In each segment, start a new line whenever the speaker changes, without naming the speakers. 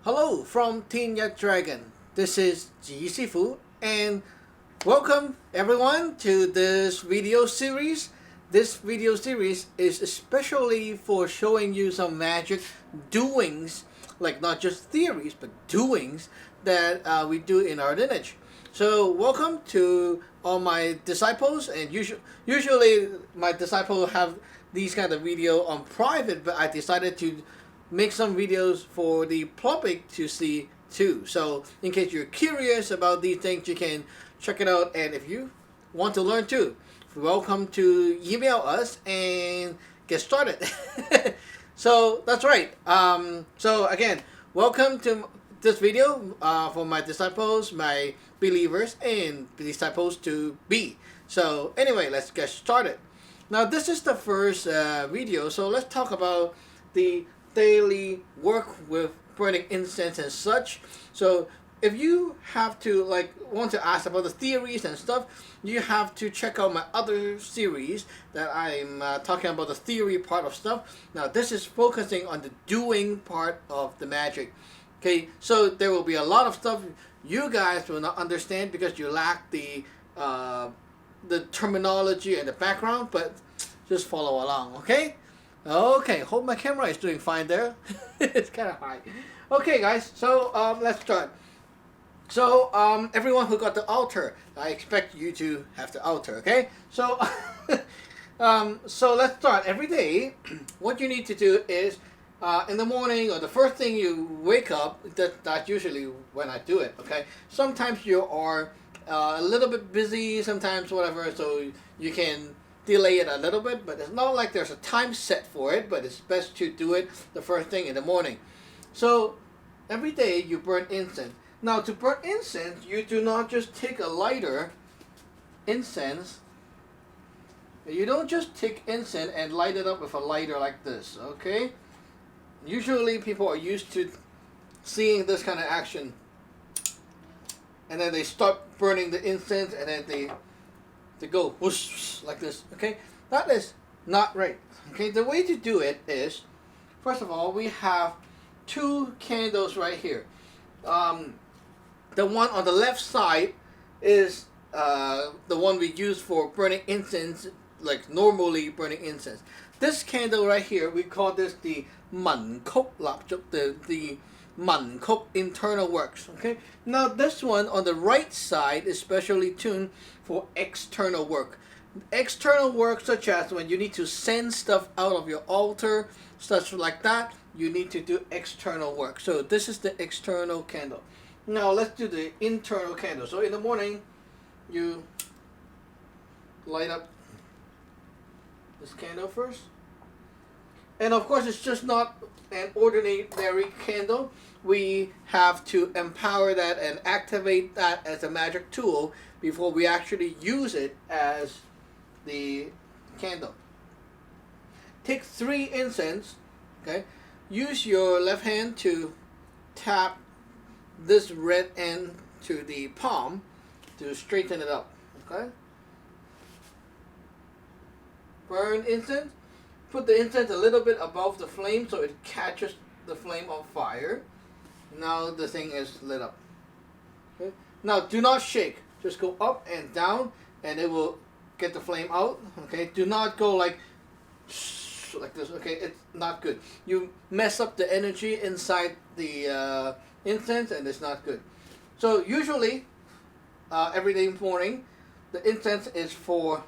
Hello from Team Yat Dragon. This is Ji Sifu and welcome everyone to this video series. This video series is especially for showing you some magic doings, like not just theories but doings that we do in our lineage. So welcome to all my disciples, and usually my disciples have these kind of video on private, but I decided to make some videos for the public to see too. So in case you're curious about these things, you can check it out, and if you want to learn too, welcome to email us and get started. So that's right. So again, welcome to this video for my disciples, my believers, and disciples to be. So anyway, let's get started. Now this is the first video, so let's talk about the daily work with burning incense and such. So if you have to want to ask about the theories and stuff, you have to check out my other series that I'm talking about the theory part of stuff. Now this is focusing on the doing part of the magic. Okay, so there will be a lot of stuff you guys will not understand because you lack the terminology and the background, but just follow along, okay? Okay, hope my camera is doing fine there. It's kind of high. Okay, guys, so let's start. So everyone who got the altar, I expect you to have the altar, okay? So so let's start. Every day, what you need to do is in the morning or the first thing you wake up, that's usually when I do it, okay? Sometimes you are a little bit busy, sometimes whatever, so you can delay it a little bit, but it's not like there's a time set for it, but it's best to do it the first thing in the morning. So every day you burn incense. Now to burn incense, you do not just take a lighter incense. You don't just take incense and light it up with a lighter like this, okay? Usually people are used to seeing this kind of action, and then they start burning the incense, and then they go whoosh like this, okay? That is not right, okay? The way to do it is, first of all, we have two candles right here. The one on the left side is the one we use for burning incense, like normally burning incense. This candle right here, we call this the Man Kok Lapchuk, the Man Kok internal works, okay? Now this one on the right side is specially tuned for external work. External work such as when you need to send stuff out of your altar, such like that, you need to do external work. So this is the external candle. Now let's do the internal candle. So in the morning, you light up this candle first. And of course, it's just not an ordinary candle. We have to empower that and activate that as a magic tool before we actually use it as the candle. Take 3 incense, okay? Use your left hand to tap this red end to the palm to straighten it up, okay? Burn incense. Put the incense a little bit above the flame so it catches the flame on fire. Now the thing is lit up. Okay? Now do not shake. Just go up and down and it will get the flame out. Okay? Do not go like this. Okay? It's not good. You mess up the energy inside the incense and it's not good. So usually every day morning the incense is for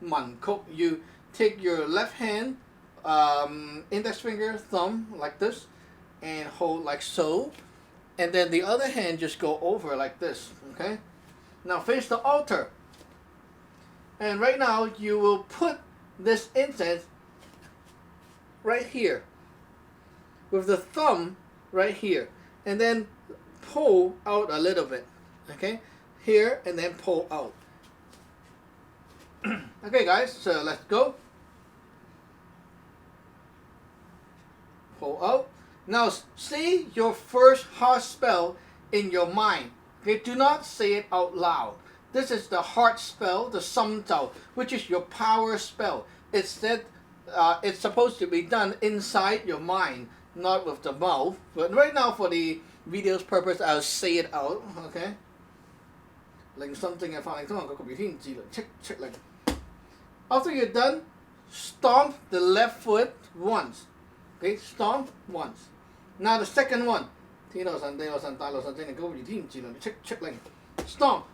Man Kok. You take your left hand, index finger, thumb like this, and hold like so, and then the other hand just go over like this, okay? Now face the altar, and right now you will put this incense right here with the thumb right here, and then pull out a little bit, okay? Here and then pull out. Okay guys, so let's go. Pull out. Now say your first heart spell in your mind. Okay, do not say it out loud. This is the heart spell, the Saam Dao, which is your power spell. It's supposed to be done inside your mind. not with the mouth. But right now, for the video's purpose, I'll say it out. Okay. 令心正嘅法令通行個天智輪斥令。After you're done, stomp the left foot once. Okay, stomp once. Now the second one. 天羅神、地羅神、大羅神正令高如天智輪斥令。Stomp.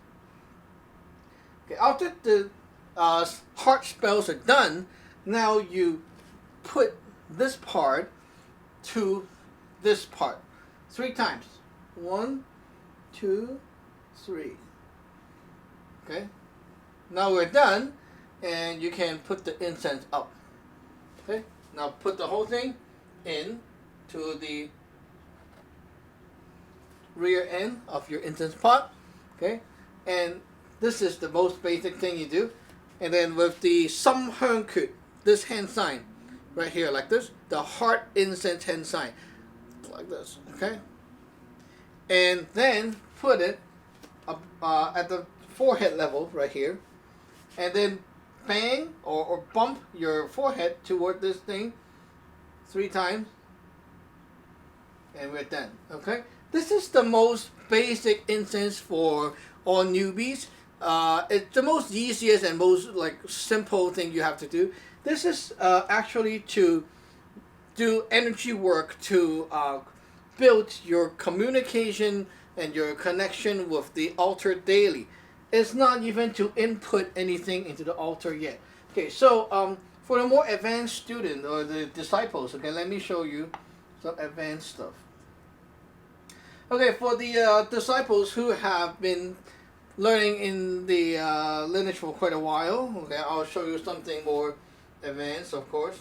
Okay, after the heart spells are done, now you put this part to this part 3 times. 1, 2, 3. Okay. Now we're done, and you can put the incense up. Okay. Now put the whole thing in to the rear end of your incense pot. Okay. And this is the most basic thing you do. And then with the Sam Hung Kut, this hand sign right here, like this, the heart incense hand sign, like this, okay? And then put it at the forehead level right here, and then bang or bump your forehead toward this thing 3 times, and we're done, okay? This is the most basic incense for all newbies. It's the most easiest and most simple thing you have to do. This is actually to do energy work to build your communication and your connection with the altar daily. It's not even to input anything into the altar yet. Okay, so for the more advanced student or the disciples, okay, let me show you some advanced stuff. Okay, for the disciples who have been learning in the lineage for quite a while, okay, I'll show you something more advanced, of course.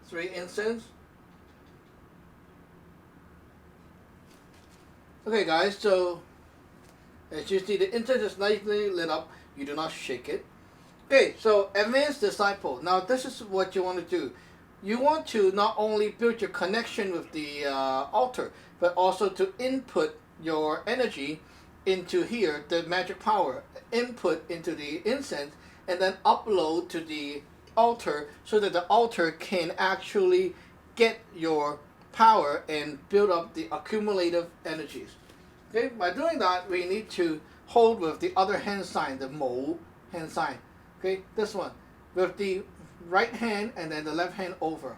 3 incense. Okay, guys, so as you see, the incense is nicely lit up. You do not shake it. Okay, so advanced disciple. Now, this is what you want to do. You want to not only build your connection with the altar, but also to input your energy into here, the magic power, input into the incense, and then upload to the altar so that the altar can actually get your power and build up the accumulative energies. Okay, by doing that, we need to hold with the other hand sign, the Mo hand sign. Okay, this one, with the right hand and then the left hand over.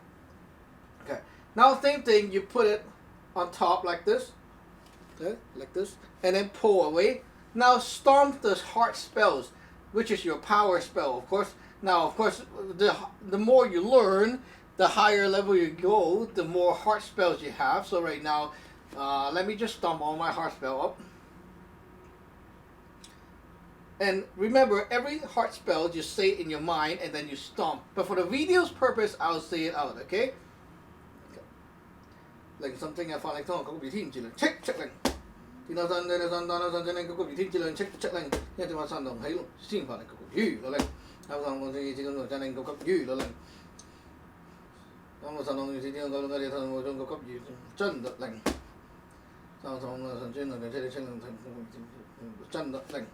Okay, now same thing, you put it on top like this. Okay, like this, and then pull away. Now stomp the heart spells, which is your power spell, of course. Now, of course, the more you learn, the higher level you go, the more heart spells you have. So right now, let me just stomp all my heart spell up. And remember, every heart spell, you say it in your mind and then you stomp. But for the video's purpose, I'll say it out, okay? 令心正嘅法力通行嗰個天智輪斥令，天羅神、地羅神、大羅神正令嗰個天智輪斥令，因為正話神龍起龍先法力嗰個如律令，後神龍正義正龍正令嗰個如律令，三羅神龍如是正龍嗰個地神龍嗰個如真律令，三羅神尊龍正七清龍真律令，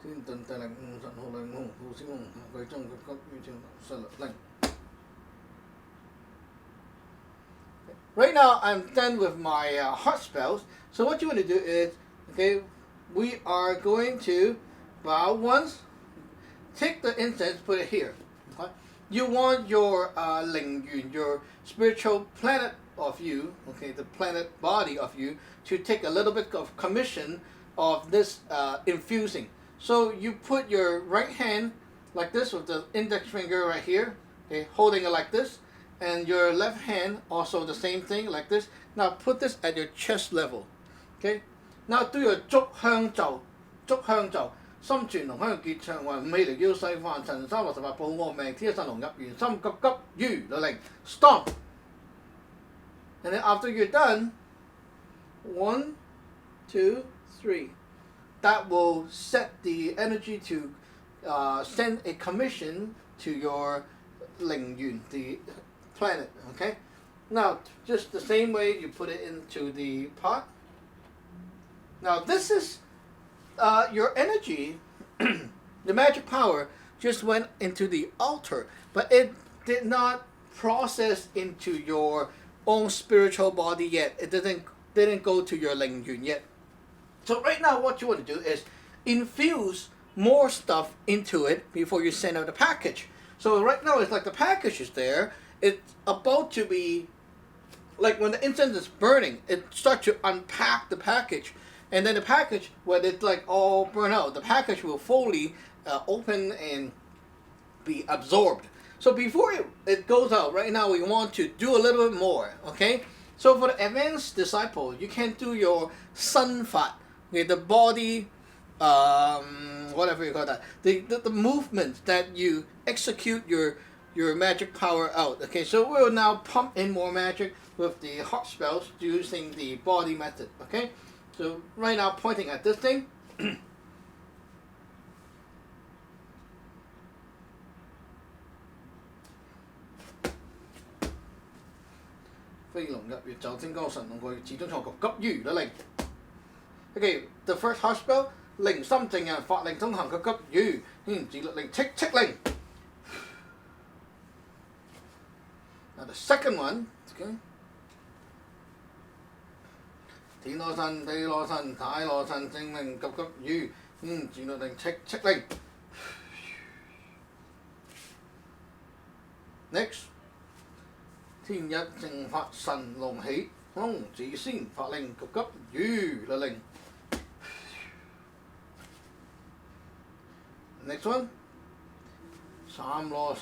天頓地令神號令護先龍貴中嗰個如正實律令。Right now, I'm done with my heart spells. So what you want to do is, okay, we are going to bow once, take the incense, put it here. Okay? You want your Ling Yun, your spiritual planet of you, okay, the planet body of you, to take a little bit of commission of this infusing. So you put your right hand like this with the index finger right here, okay, holding it like this. And your left hand also the same thing like this. Now put this at your chest level. Okay. Now do your 燭香咒，燭香咒，心存龍香結暢運，五氣力腰細飯陳368保我命，天一神龍入元心急急如律令 Stomp. And then after you're done, 1, 2, 3. That will set the energy to send a commission to your Ling Yun, the planet, okay? Now, just the same way you put it into the pot. Now, this is your energy, the magic power, just went into the altar, but it did not process into your own spiritual body yet. It didn't go to your Ling Yun yet. So right now what you want to do is infuse more stuff into it before you send out the package. So right now it's like the package is there. It's about to be, like when the incense is burning, it starts to unpack the package. And then the package, when it's like all burned out, the package will fully open and be absorbed. So before it goes out, right now we want to do a little bit more, okay? So for the advanced disciple, you can do your sun fat, okay, the body, whatever you call that, the movements that you execute your magic power out. Okay, so we'll now pump in more magic with the hot spells using the body method. Okay, so right now pointing at this thing. 飛龍入月就精光神龍過，始終錯局急於啦令。Okay, the first hot spell, 靈心正人法令通行嘅急於，自律令戚戚令。Now the second one, okay. 天羅神、地羅神、太羅神正令急急於，自律令戚戚令。Next. 天一正法神龍起，空自先法令急急於啦令。Next one， 三羅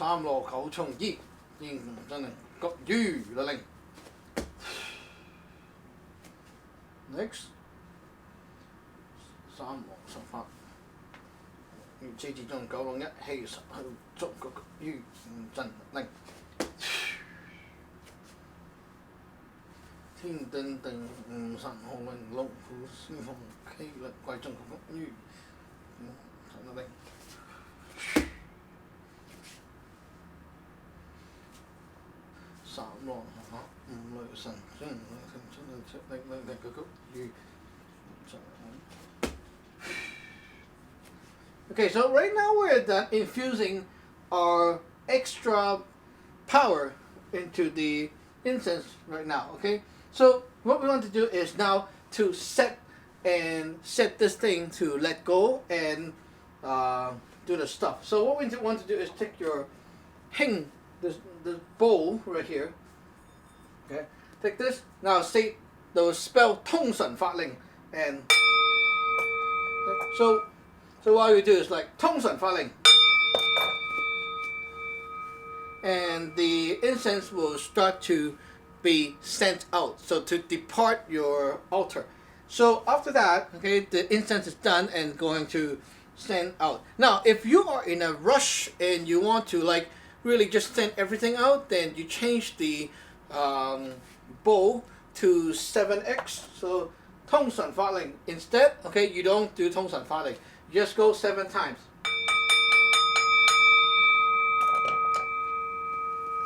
九重衣，應真令急於啦令。Next， 三羅十法，如此之中九龍一氣實去足急急於真令。天定定五神號令龍虎師鳳氣律貴眾急於真令。三羅五雷神真令急於真令。Okay, so right now we're done infusing our extra power into the incense right now, okay? So what we want to do is now to set this thing to let go and do the stuff. So what we want to do is take your hing, this bowl right here, okay? Take this, now say the spell 通神法令 and so what you do is like 通神法令 and the incense will start to be sent out, so to depart your altar. So after that, okay, the incense is done and going to send out. Now, if you are in a rush and you want to like really just send everything out, then you change the bowl to 7x. So 通神法令 instead, okay, you don't do 通神法令, you just go 7 times.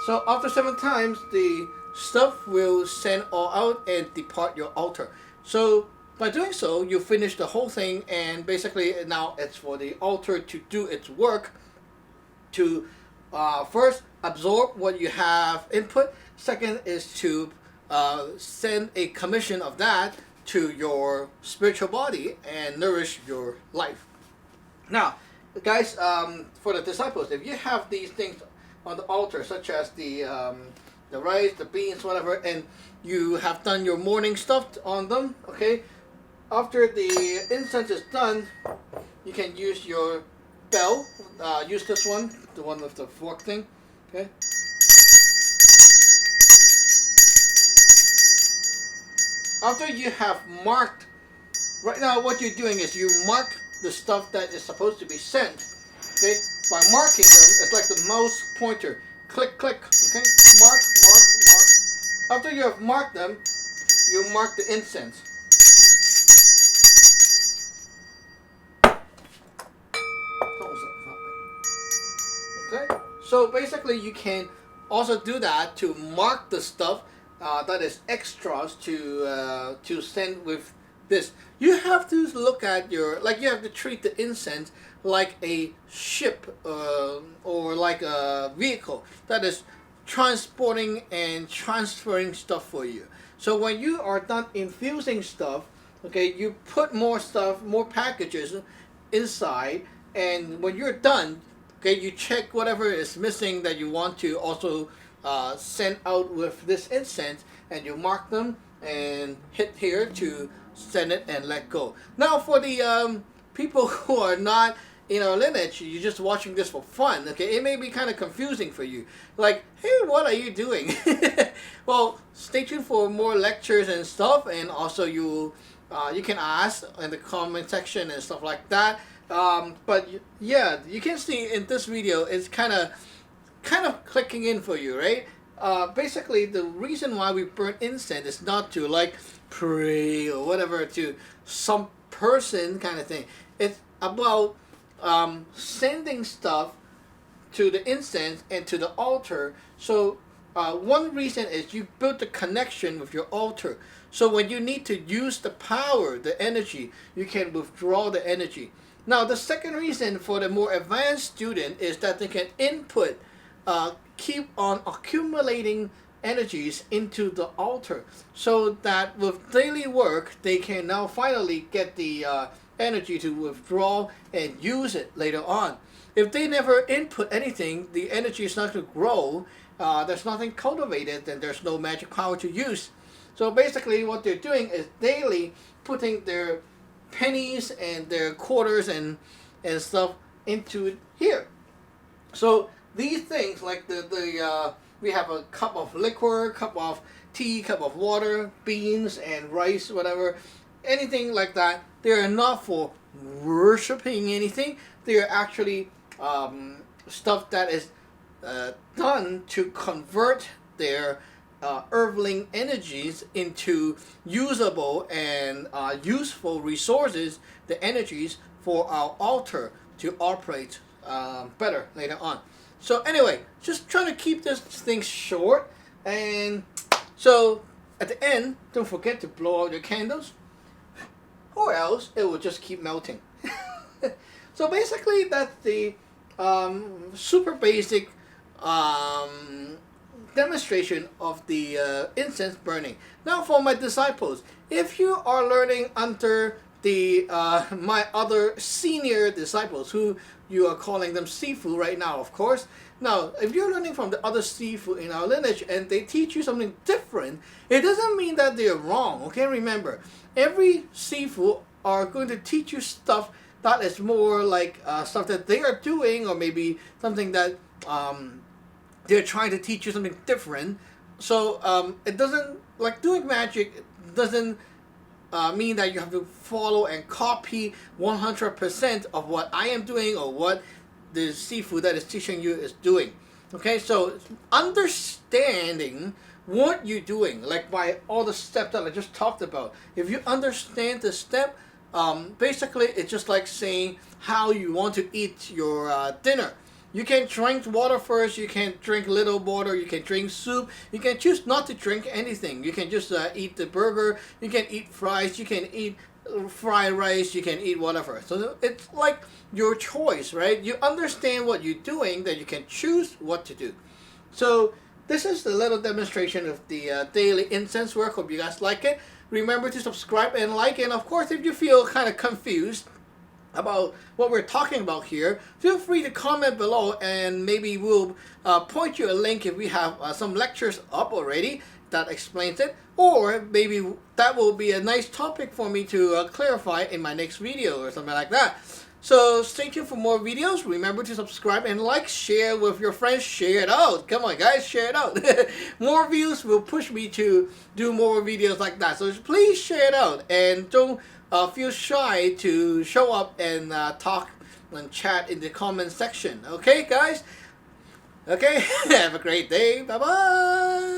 So after 7 times, the stuff will send all out and depart your altar. So by doing so, you finish the whole thing, and basically now it's for the altar to do its work, to first absorb what you have input. Second is to send a commission of that to your spiritual body and nourish your life. Now, guys, for the disciples, if you have these things on the altar, such as the rice, the beans, whatever, and you have done your morning stuff on them, okay? After the incense is done, you can use your bell. Use this one, the one with the fork thing, okay? After you have marked, right now what you're doing is you mark the stuff that is supposed to be sent, okay? By marking them, it's like the mouse pointer. Click, click, okay? Mark, mark, mark. After you have marked them, you mark the incense. Okay? So basically you can also do that to mark the stuff that is extras to send with this. You have to look at you have to treat the incense like a ship or like a vehicle that is transporting and transferring stuff for you. So when you are done infusing stuff, okay, you put more stuff, more packages inside, and when you're done, okay, you check whatever is missing that you want to also send out with this incense, and you mark them and hit here to send it and let go. Now for the people who are not in our lineage, you're just watching this for fun, okay, it may be kind of confusing for you. Like, hey, what are you doing? Well, stay tuned for more lectures and stuff, and also you can ask in the comment section and stuff like that. But yeah, you can see in this video, it's kind of clicking in for you, right? Basically, the reason why we burn incense is not to like pray or whatever to some person kind of thing. It's about sending stuff to the incense and to the altar. So one reason is you build the connection with your altar. So when you need to use the power, the energy, you can withdraw the energy. Now the second reason for the more advanced student is that they can input, keep on accumulating energies into the altar, so that with daily work they can now finally get the energy to withdraw and use it later on. If they never input anything, the energy is not going to grow. There's nothing cultivated, then there's no magic power to use. So basically what they're doing is daily putting their pennies and their quarters and stuff into here. So these things, like we have a cup of liquor, cup of tea, cup of water, beans and rice, whatever, anything like that, they are not for worshipping anything. They are actually stuff that is done to convert their earthling energies into usable and useful resources, the energies for our altar to operate better later on. So anyway, just trying to keep this thing short, and so at the end, don't forget to blow out your candles, or else it will just keep melting. So basically that's the super basic demonstration of the incense burning. Now for my disciples, if you are learning under the my other senior disciples, who you are calling them Sifu right now, of course. Now, if you're learning from the other Sifu in our lineage and they teach you something different, it doesn't mean that they're wrong, okay? Remember, every Sifu are going to teach you stuff that is more like stuff that they are doing, or maybe something that they're trying to teach you something different. So it doesn't, like doing magic doesn't mean that you have to follow and copy 100% of what I am doing or what the Sifu that is teaching you is doing. Okay, so understanding what you're doing, like by all the steps that I just talked about. If you understand the step, basically it's just like saying how you want to eat your dinner. You can drink water first, you can drink little water, you can drink soup, you can choose not to drink anything. You can just eat the burger, you can eat fries, you can eat fried rice, you can eat whatever. So it's like your choice, right? You understand what you're doing, then you can choose what to do. So this is the little demonstration of the daily incense work. Hope you guys like it. Remember to subscribe and like, and of course if you feel kind of confused about what we're talking about here, feel free to comment below, and maybe we'll point you a link if we have some lectures up already that explains it, or maybe that will be a nice topic for me to clarify in my next video or something like that. So stay tuned for more videos. Remember to subscribe and like, share with your friends, share it out. Come on guys, share it out. More views will push me to do more videos like that. So please share it out, and don't feel shy to show up and talk and chat in the comment section. Okay guys? Okay, have a great day. Bye bye.